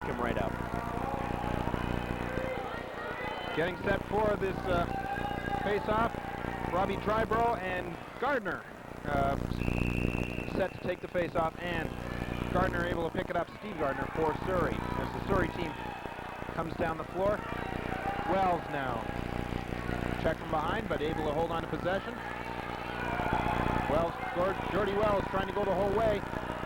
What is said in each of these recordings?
him right up. Getting set for this face-off, Robbie Triborough and Gardner set to take the face-off, and Gardner able to pick it up. Steve Gardner for Surrey as the Surrey team comes down the floor. Wells now check from behind, but able to hold on to possession. Wells, Jordy Wells trying to go the whole way.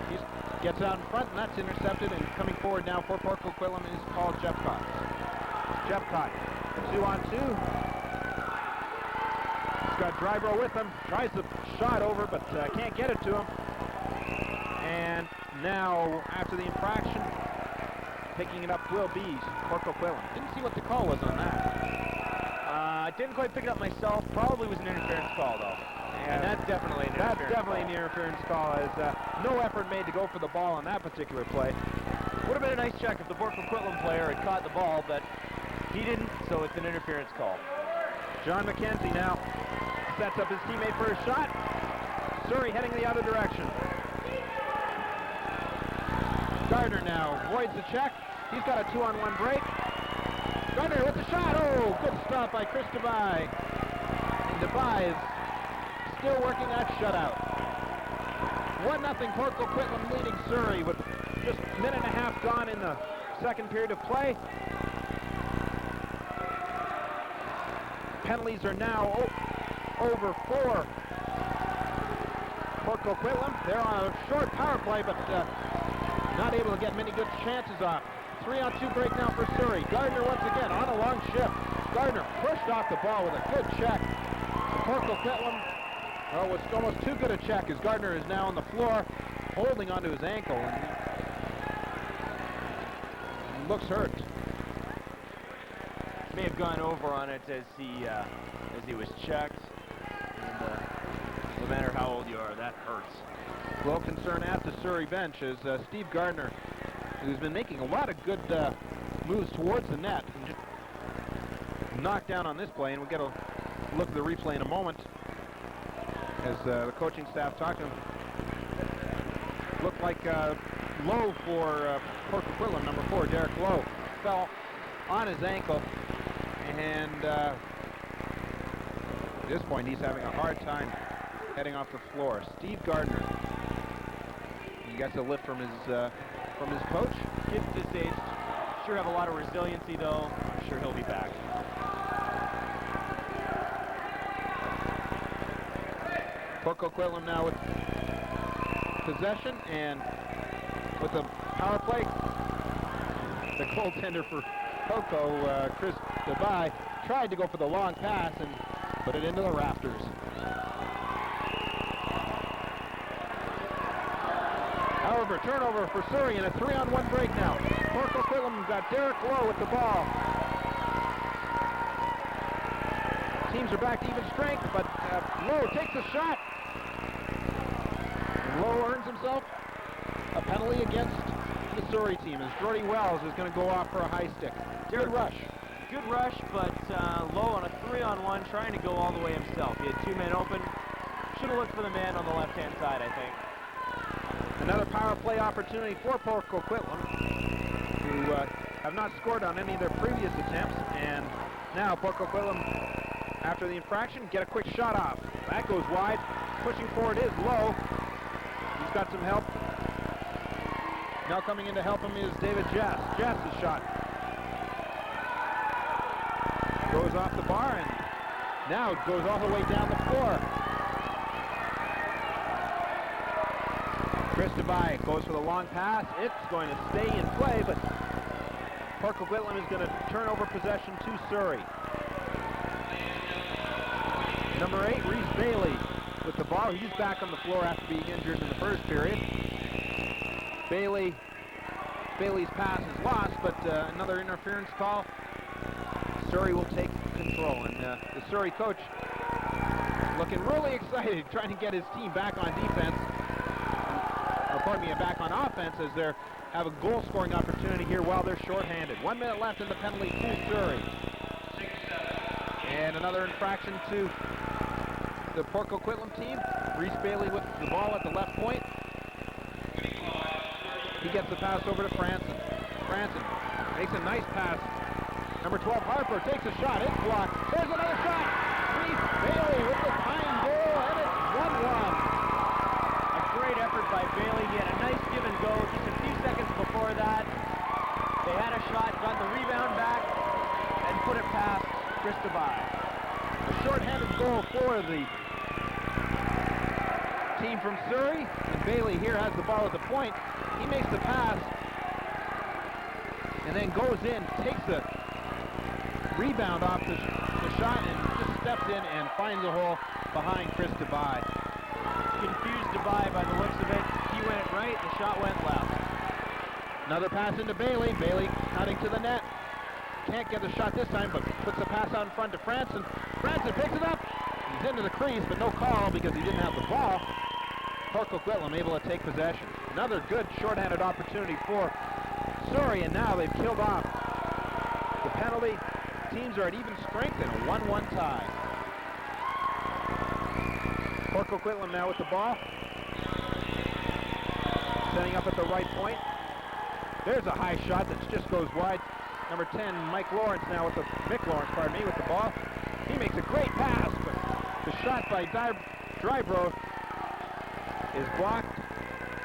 He gets out in front, and that's intercepted, and coming forward now for Port Coquitlam is Paul Jeffcott. Jeffcott, 2-on-2. He's got Drybro with him, tries the shot over, but can't get it to him. And now, after the infraction, picking it up, Will Bees, Port Coquitlam. Didn't see what the call was on that. I didn't quite pick it up myself. Probably was an interference call, though. And that's definitely an interference That's definitely an interference call, as no effort made to go for the ball on that particular play. Would have been a nice check if the Port Coquitlam player had caught the ball, but he didn't, so it's an interference call. John McKenzie now sets up his teammate for a shot. Surrey heading the other direction. Gardner now avoids the check. He's got a 2-on-1 break. Gardner with the shot. Oh, good stop by Chris DeVay. And DeVay is still working that shutout. 1-0 Port Coquitlam leading Surrey with just a minute and a half gone in the second period of play. Penalties are now over for Port Coquitlam. They're on a short power play, but not able to get many good chances off. 3-on-2 break now for Surrey. Gardner once again on a long shift. Gardner pushed off the ball with a good check. Port Coquitlam, well, it was almost too good a check as Gardner is now on the floor holding onto his ankle and looks hurt. May have gone over on it as he was checked. And, no matter how old you are, that hurts. Well, concern at the Surrey bench is Steve Gardner, who's been making a lot of good moves towards the net, and just knocked down on this play, and we'll get a look at the replay in a moment as the coaching staff talked to him. Looked like Lowe for Port Coquitlam, number 4, Derek Lowe, fell on his ankle, and at this point he's having a hard time heading off the floor. Steve Gardner, he gets a lift from his coach. Kids this age sure have a lot of resiliency, though. I'm sure he'll be back. Port Coquitlam now with possession, and with the power play, the goaltender for PoCo, Chris DeVay, tried to go for the long pass and put it into the rafters. However, turnover for Surrey and a 3-on-1 break now. Port Coquitlam got Derek Lowe with the ball. Teams are back to even strength, but Lowe takes a shot. Lowe earns himself a penalty against the Surrey team as Jordy Wells is going to go off for a high stick. Good rush. Good rush, but Lowe on a 3-on-1 trying to go all the way himself. He had 2 men open. Should have looked for the man on the left-hand side, I think. Another power play opportunity for Port Coquitlam, who have not scored on any of their previous attempts, and now Port Coquitlam, after the infraction, get a quick shot off. That goes wide. Pushing forward is Lowe. He's got some help. Now coming in to help him is David Jess. Jess's shot goes off the bar, and now it goes all the way down the floor. Chris DeVay goes for the long pass. It's going to stay in play, but Port Coquitlam is going to turn over possession to Surrey. Number 8, Reese Bailey with the ball. He's back on the floor after being injured in the first period. Bailey's pass is lost, but another interference call. Surrey will take control, and the Surrey coach looking really excited, trying to get his team back on defense. Back on offense as they have a goal-scoring opportunity here while they're shorthanded. 1 minute left in the penalty to Surrey. And another infraction to the Port Coquitlam team. Reese Bailey with the ball at the left point. He gets the pass over to Franson. Franson. Makes a nice pass. Number 12, Harper, takes a shot. It's blocked. There's another shot. Reese Bailey with the tying goal, and it's 1-1. A great effort by Bailey. He had a nice give and go just a few seconds before that. They had a shot, got the rebound back, and put it past Chris Devine. A short-handed goal for the team from Surrey. And Bailey here has the ball at the point. He makes the pass and then goes in, takes the rebound off the shot and just steps in and finds a hole behind Chris Devine. Confused Devine by the looks of it. He went right, the shot went left. Another pass into Bailey. Bailey cutting to the net. Can't get the shot this time, but puts the pass out in front to Franson. Franson picks it up. He's into the crease, but no call because he didn't have the ball. PoCo Quitlam able to take possession. Another good short-handed opportunity for Surrey, and now they've killed off the penalty. Teams are at even strength in a 1-1 tie. PoCo Quitlam now with the ball. Setting up at the right point. There's a high shot that just goes wide. Number 10, Mick Lawrence with the ball. He makes a great pass, but the shot by Drybro is blocked.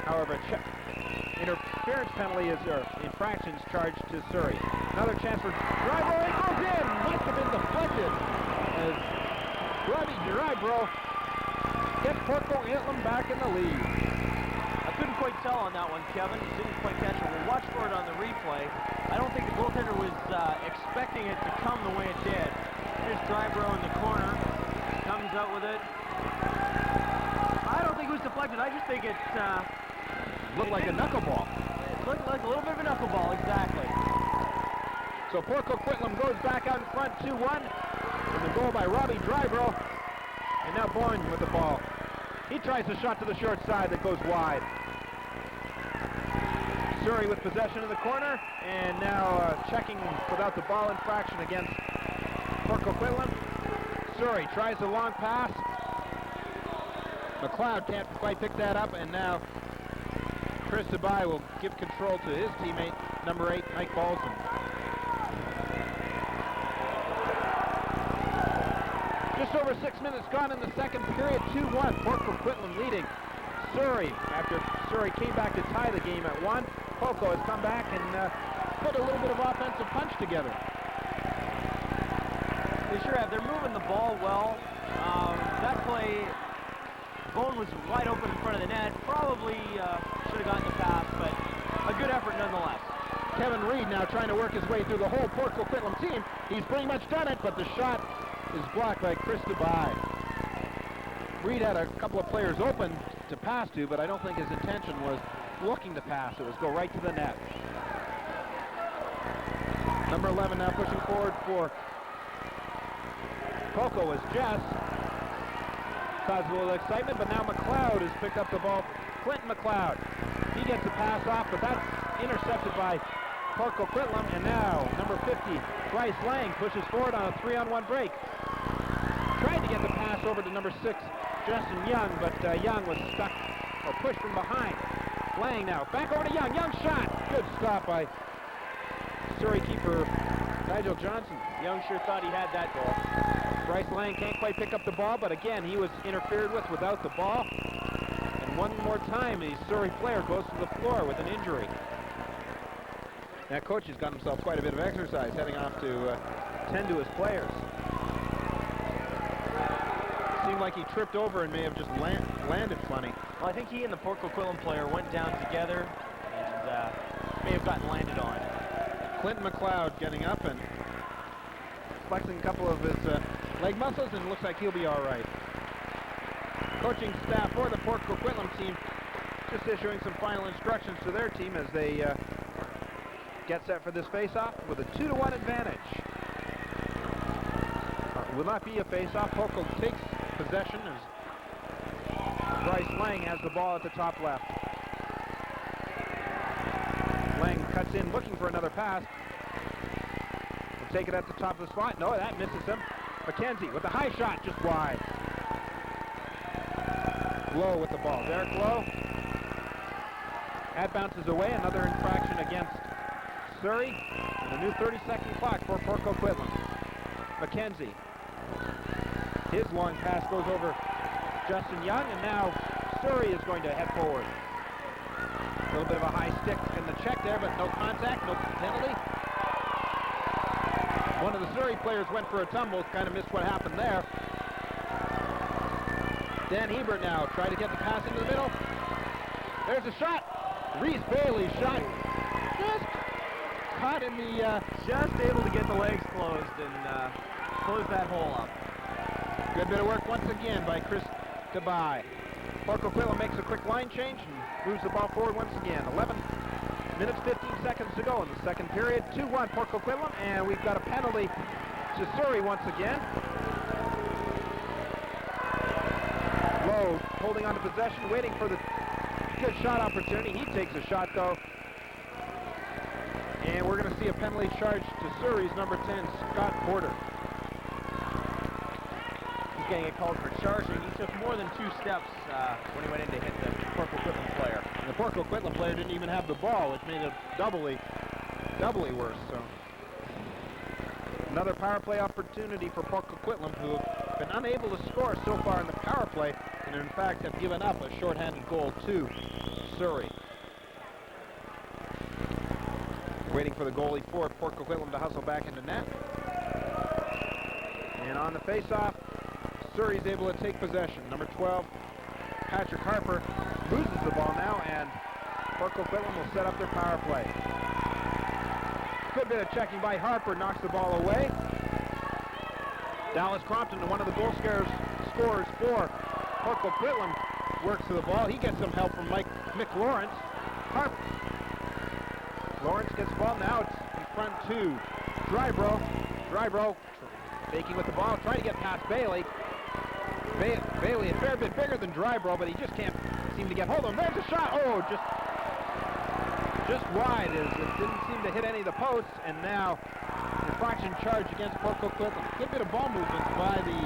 However, interference penalty is infractions charged to Surrey. Another chance for Drybro. It goes in. Must have been deflected as Robbie Drybro gets PoCo Quitlam back in the lead. I couldn't quite tell on that one, Kevin. Didn't quite catch it. We'll watch for it on the replay. I don't think the goaltender was expecting it to come the way it did. Here's Drybro in the corner. Comes out with it. I don't think it was deflected. I just think it looked like a knuckleball. It looked like a little bit of a knuckleball, exactly. So PoCo Quitlam goes back out in front 2-1. With a goal by Robbie Drybro. And now Bourne with the ball. He tries a shot to the short side that goes wide. Surrey with possession in the corner, and now checking without the ball infraction against PoCo Quitlam. Surrey tries a long pass. McLeod can't quite pick that up, and now Chris Sabai will give control to his teammate, number 8, Mike Balson. Just over 6 minutes gone in the second period, 2-1, PoCo Quitlam leading Surrey. After Surrey came back to tie the game at 1, PoCo has come back and put a little bit of offensive punch together. They sure have. They're moving the ball well. That play, Bone was wide open in front of the net. Probably should have gotten the pass, but a good effort nonetheless. Kevin Reed now trying to work his way through the whole PoCo Quitlam team. He's pretty much done it, but the shot is blocked by Chris Dubai. Reed had a couple of players open to pass to, but I don't think his intention was looking to pass. It was go right to the net. Number 11 now pushing forward for PoCo is Jess. Caused a little excitement, but now McLeod has picked up the ball. Clinton McLeod. He gets the pass off, but that's intercepted by PoCo Quitlam, and now number 50, Bryce Lang, pushes forward on a 3-on-1 break. Tried to get the pass over to number 6, Justin Young, but Young was stuck or pushed from behind. Lang now back over to Young. Young shot. Good stop by Surrey keeper Nigel Johnson. Young sure thought he had that goal. Bryce Lang can't quite pick up the ball, but again he was interfered with without the ball. And one more time, the Surrey player goes to the floor with an injury. That coach has got himself quite a bit of exercise, heading off to tend to his players. Seemed like he tripped over and may have just landed funny. Well, I think he and the PoCo Quitlam player went down together and may have gotten landed on. Clinton McLeod getting up and flexing a couple of his leg muscles, and looks like he'll be all right. Coaching staff for the PoCo Quitlam team just issuing some final instructions to their team as they get set for this face-off with a 2-1 advantage. Will not be a face-off. PoCo takes possession as Bryce Lang has the ball at the top left. Lang cuts in looking for another pass. Will take it at the top of the slot. No, that misses him. McKenzie with the high shot, just wide. Lowe with the ball. Derek Lowe. That bounces away. Another infraction against Surrey, and a new 30-second clock for Port Coquitlam. McKenzie. His long pass goes over Justin Young, and now Surrey is going to head forward. A little bit of a high stick in the check there, but no contact, no penalty. One of the Surrey players went for a tumble, kind of missed what happened there. Dan Hebert now tried to get the pass into the middle. There's a shot. Reese Bailey's shot just caught in the... just able to get the legs closed and close that hole up. Good bit of work once again by Chris DeBye. Port Coquitlam makes a quick line change and moves the ball forward once again. 11 minutes, 15 seconds to go in the second period. 2-1 Port Coquitlam, and we've got a penalty to Surrey once again. Lowe holding on to possession, waiting for the good shot opportunity. He takes a shot, though. And we're going to see a penalty charge to Surrey's number 10, Scott Porter. He's getting it called for charging. He took more than 2 steps when he went in to hit the Port Coquitlam player. And the Port Coquitlam player didn't even have the ball, which made it doubly worse. So another power play opportunity for Port Coquitlam, who have been unable to score so far in the power play, and in fact have given up a shorthanded goal to Surrey. Waiting for the goalie for Port Coquitlam to hustle back into net. And on the face-off, Surrey's able to take possession. Number 12, Patrick Harper, loses the ball now, and Port Coquitlam will set up their power play. Good bit of checking by Harper, knocks the ball away. Dallas Crompton, one of the goal scorers for Port Coquitlam, works to the ball. He gets some help from Mick Lawrence. Lawrence gets the ball. Now it's in front to Drybro. Drybro faking with the ball, trying to get past Bailey. Bailey a fair bit bigger than Drybro, but he just can't seem to get hold of him. There's a shot. Oh, just wide. It didn't seem to hit any of the posts, and now infraction charge against Port Coquitlam. Good bit of ball movement by the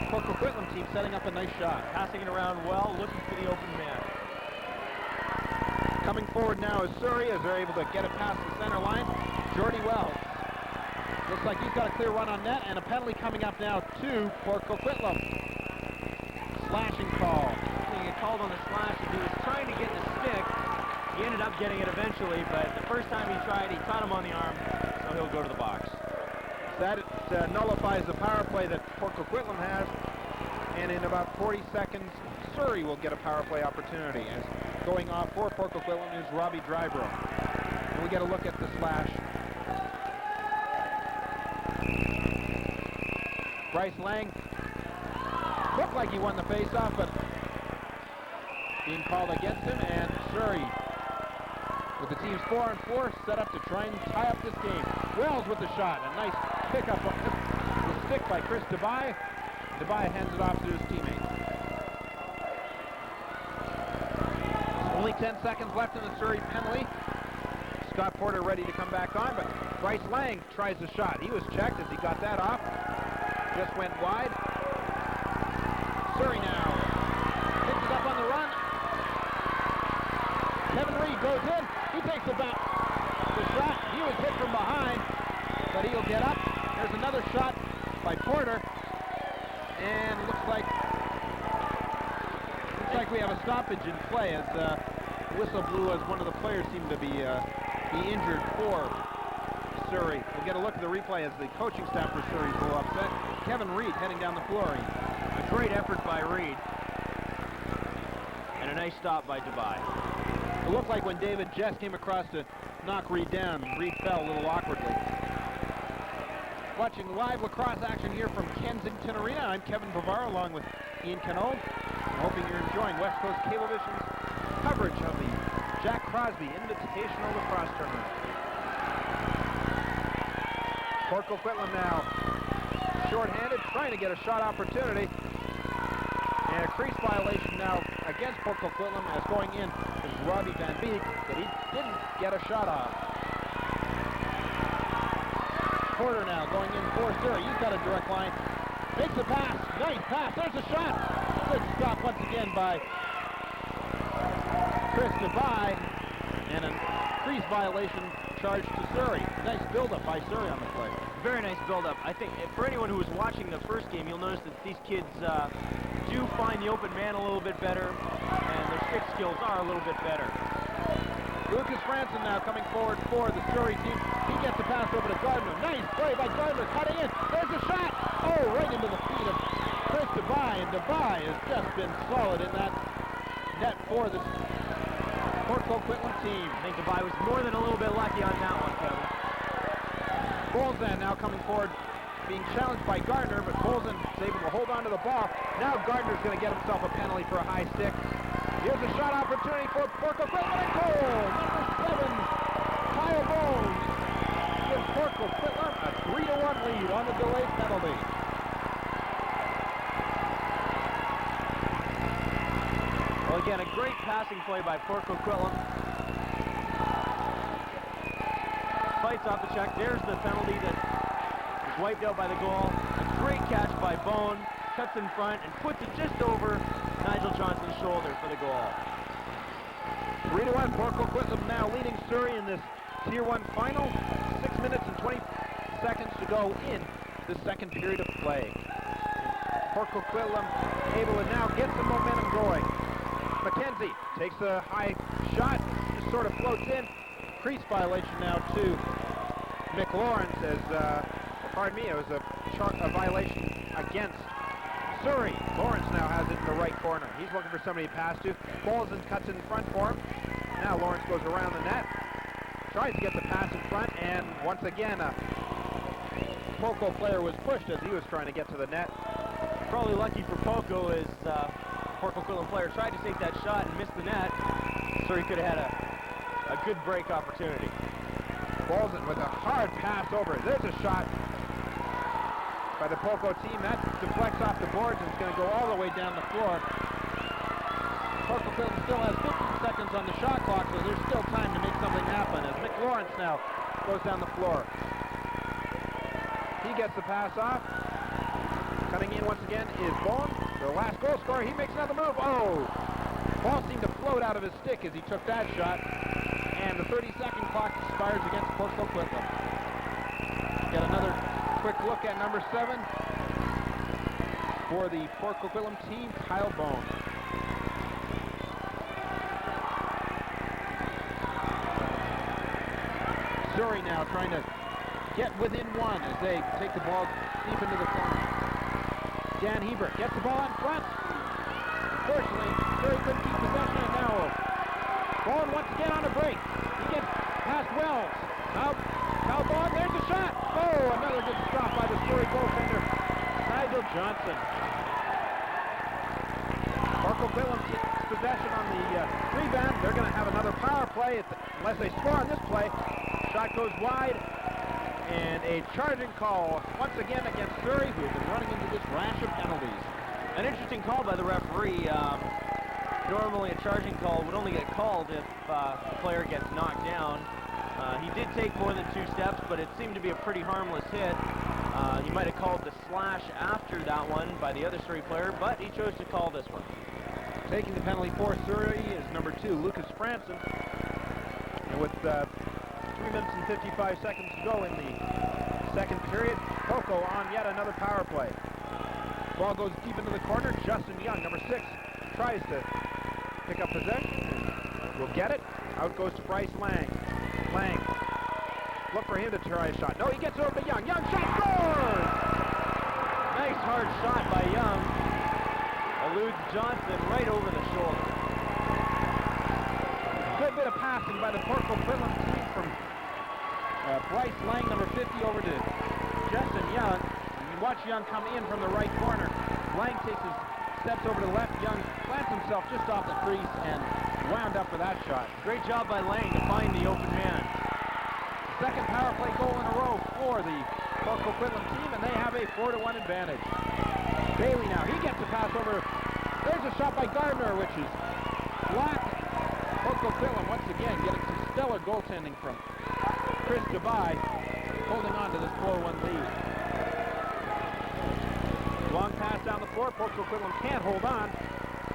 Port Coquitlam team, setting up a nice shot. Passing it around well, looking for the open man. Coming forward now is Surrey, as they're able to get it past the center line. Jordy Wells. Looks like he's got a clear run on net, and a penalty coming up now to Port Coquitlam. Slashing call. He got called on the slash, and he was trying to get the stick. He ended up getting it eventually, but the first time he tried, he caught him on the arm, so he'll go to the box. That nullifies the power play that Port Coquitlam has, and in about 40 seconds, Surrey will get a power play opportunity. As going off for Port Coquitlam is Robbie Drybro. And we get a look at the slash. Bryce Lang looked like he won the face-off, but being called against him, and Surrey, with the team's 4-on-4, set up to try and tie up this game. Wells with the shot. A nice pick-up of the stick by Chris DeBye. DeBye hands it off to his teammate. Only 10 seconds left in the Surrey penalty. Scott Porter ready to come back on, but Bryce Lang tries the shot. He was checked as he got that off. Just went wide. Surrey now picks it up on the run. Kevin Reed goes in. He takes the shot. He was hit from behind, but he'll get up. There's another shot by Porter, and looks like we have a stoppage in play, as the whistle blew as one of the players seemed to be injured for Surrey. We'll get a look at the replay as the coaching staff for Surrey is a little upset. Kevin Reed heading down the floor. A great effort by Reed, and a nice stop by DeBye. It looked like when David Jess came across to knock Reed down, Reed fell a little awkwardly. Watching live lacrosse action here from Kensington Arena, I'm Kevin Bavaro along with Ian Canold. Hoping you're enjoying West Coast Cablevision's coverage of the Jack Crosby Invitational Lacrosse Tournament. Port Coquitlam now short-handed, trying to get a shot opportunity. And a crease violation now against Port Coquitlam, as going in is Robbie Van Beek, but he didn't get a shot off. Porter now going in for Surrey. He's got a direct line. Makes a pass. Nice pass. There's a shot. Good stop once again by Chris DeBye. And a crease violation charge to Surrey. Nice build-up by Surrey on the play. Very nice build-up. I think for anyone who was watching the first game, you'll notice that these kids do find the open man a little bit better, and their stick skills are a little bit better. Lucas Franson now coming forward for the Surrey team. He gets the pass over to Gardner. Nice play by Gardner, cutting in. There's a shot! Oh, right into the feet of Chris Devay, and Devay has just been solid in that net for the PoCo Quitlam team. I think Devay was more than a little bit lucky on that one, Kevin. Bolzan now coming forward, being challenged by Gardner, but Bolzan is able to hold on to the ball. Now Gardner's going to get himself a penalty for a high stick. Here's a shot opportunity for PoCo Quitlam, and goal! Number 7, Kyle Bones gives PoCo Quitlam a 3-1 lead on the delayed penalty. Well, again, a great passing play by PoCo Quitlam. Fights off the check. There's the penalty that was wiped out by the goal. A great catch by Bone. Cuts in front and puts it just over Nigel Johnson's shoulder for the goal. 3-1, PoCo Quitlam now leading Surrey in this Tier 1 final. 6 minutes and 20 seconds to go in the second period of play. PoCo Quitlam able to now get some momentum going. McKenzie takes a high shot, just sort of floats in. Crease violation now to Mick Lawrence as, pardon me, it was a violation against Surrey. Lawrence now has it in the right corner. He's looking for somebody to pass to. Bolzan cuts in front for him. Now Lawrence goes around the net, tries to get the pass in front, and once again a PoCo player was pushed as he was trying to get to the net. Probably lucky for PoCo as PoCo Quitlam player tried to take that shot and missed the net, so he could have had a good break opportunity. Bolzan with a hard pass over. There's a shot by the PoCo team. That deflects off the boards and it's going to go all the way down the floor. PoCo Quitlam still has 15 seconds on the shot clock, so there's still time to make something happen as Mick Lawrence now goes down the floor. He gets the pass off. Cutting in once again is Bone, the last goal scorer. He makes another move. Oh! Ball seemed to float out of his stick as he took that shot. And the 30-second clock expires against PoCo Quitlam. Get another quick look at number 7 for the PoCo Quitlam team, Kyle Bone. Surrey now trying to get within one as they take the ball deep into the corner. Dan Hebert gets the ball in front. Unfortunately, Surrey couldn't keep possession, and now Bone once again on a break. He gets past Wells. Now Bond, there's a shot. Oh, another good stop by the Surrey goaltender, Nigel Johnson. PoCo Quitlam gets possession on the rebound. They're going to have another power play unless they score on this play. Shot goes wide, and a charging call once again against Surrey, who have been running into this rash of penalties. An interesting call by the referee. Normally a charging call would only get called if a player gets knocked down. He did take more than 2 steps, but it seemed to be a pretty harmless hit. He might have called the slash after that one by the other Surrey player, but he chose to call this one. Taking the penalty for Surrey is number 2, Lucas Franson. And with 3 minutes and 55 seconds to go in the second period, PoCo on yet another power play. Ball goes deep into the corner. Justin Young, number 6, tries to pick up possession. Will get it. Out goes to Bryce Lang. Lang, look for him to try a shot. No, he gets over to Young. Young shot, scores! Nice hard shot by Young. Eludes Johnson right over the shoulder. Good bit of passing by the PoCo Quitlam team from Bryce Lang, number 50, over to Justin Young. You watch Young come in from the right corner. Lang takes his steps over to the left. Young plants himself just off the crease and wound up for that shot. Great job by Lang to find the open man. Second power play goal in a row for the PoCo Quitlam team, and they have a 4-1 advantage. Bailey now, he gets a pass over. There's a shot by Gardner, which is blocked. PoCo Quitlam once again getting some stellar goaltending from Chris Devay, holding on to this 4-1 lead. Long pass down the floor. PoCo Quitlam can't hold on.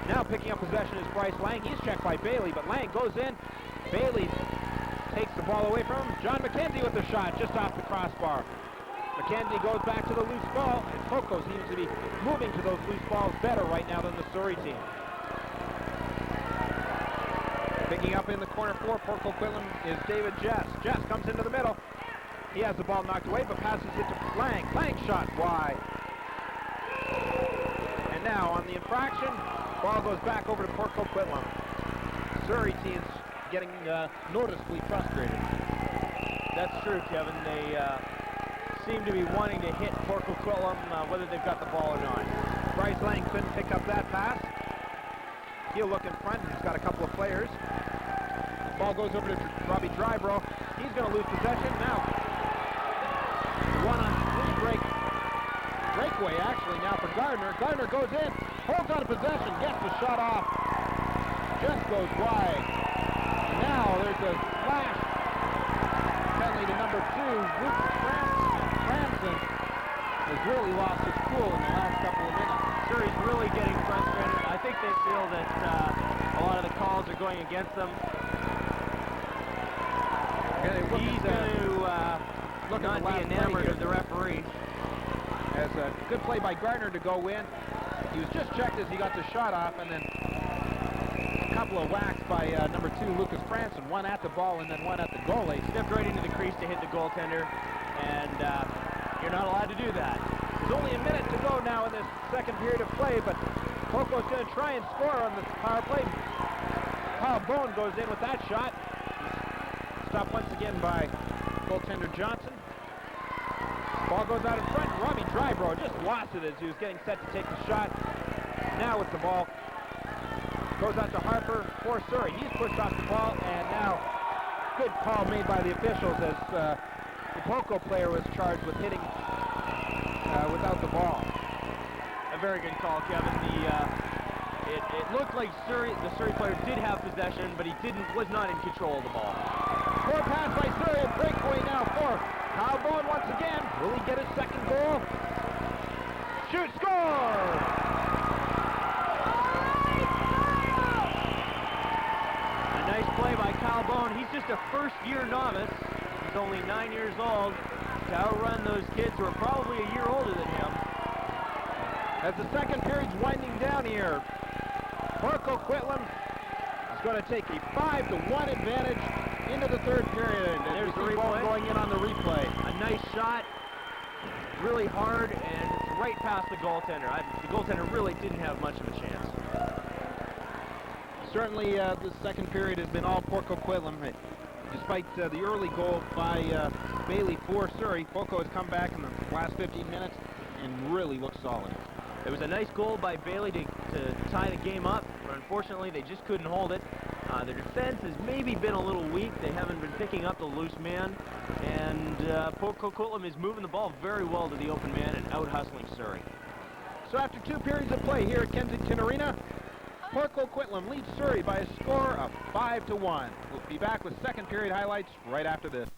Now picking up possession is Bryce Lang. He's checked by Bailey, but Lang goes in. Bailey takes the ball away from him. John McKenzie with the shot just off the crossbar. McKenzie goes back to the loose ball, and PoCo seems to be moving to those loose balls better right now than the Surrey team. Picking up in the corner for PoCo Quitlam is David Jess. Jess comes into the middle. He has the ball knocked away, but passes it to Lang. Lang shot wide. And now on the infraction, ball goes back over to PoCo Quitlam. Surrey team's getting noticeably frustrated. That's true, Kevin. They seem to be wanting to hit PoCo Quitlam, whether they've got the ball or not. Bryce Lang couldn't pick up that pass. He'll look in front. He's got a couple of players. Ball goes over to Robbie Drybro. He's going to lose possession now. One on three breakaway actually now for Gardner. Gardner goes in, holds on to possession, gets the shot off. Just goes wide. Now there's a flash penalty to number 2, Lucas Franson has really lost his cool in the last couple of minutes. Surrey's really getting frustrated. I think they feel that a lot of the calls are going against them. He's going to not be enamored of the referee. As a good play by Gardner to go in. He was just checked as he got the shot off, and then a couple of whacks by number 2, Lucas Franson. One at the ball and then one at the goalie. Stepped right into the crease to hit the goaltender, and you're not allowed to do that. There's only a minute to go now in this second period of play, but PoCo's going to try and score on the power play. Kyle Bone goes in with that shot. Stopped once again by goaltender Johnson. Ball goes out in front. Robbie Drybro just lost it as he was getting set to take the shot. Now with the ball, goes out to Harper for Surrey. He's pushed off the ball, and now good call made by the officials as the PoCo player was charged with hitting without the ball. A very good call, Kevin. It looked like the Surrey player did have possession, but he was not in control of the ball. Poor pass by Surrey, a breakaway now for Kyle Bone once again. Will he get his second goal? Shoot, score! A nice play by Kyle Bone. He's just a first-year novice. He's only 9 years old. To outrun those kids who are probably a year older than him. As the second period's winding down here, PoCo Quitlam is going to take a 5-1 advantage into the third period. And there's the ball replay. going in on the replay. A nice shot, really hard, and it's right past the goaltender. The goaltender really didn't have much of a chance. Certainly, the second period has been all PoCo Quitlam. Despite the early goal by Bailey for Surrey, PoCo has come back in the last 15 minutes and really looks solid. It was a nice goal by Bailey to tie the game up, but unfortunately they just couldn't hold it. Their defense has maybe been a little weak. They haven't been picking up the loose man, and PoCo Quitlam is moving the ball very well to the open man and out-hustling Surrey. So after 2 periods of play here at Kensington Arena, PoCo Quitlam leads Surrey by a score of 5-1. We'll be back with second period highlights right after this.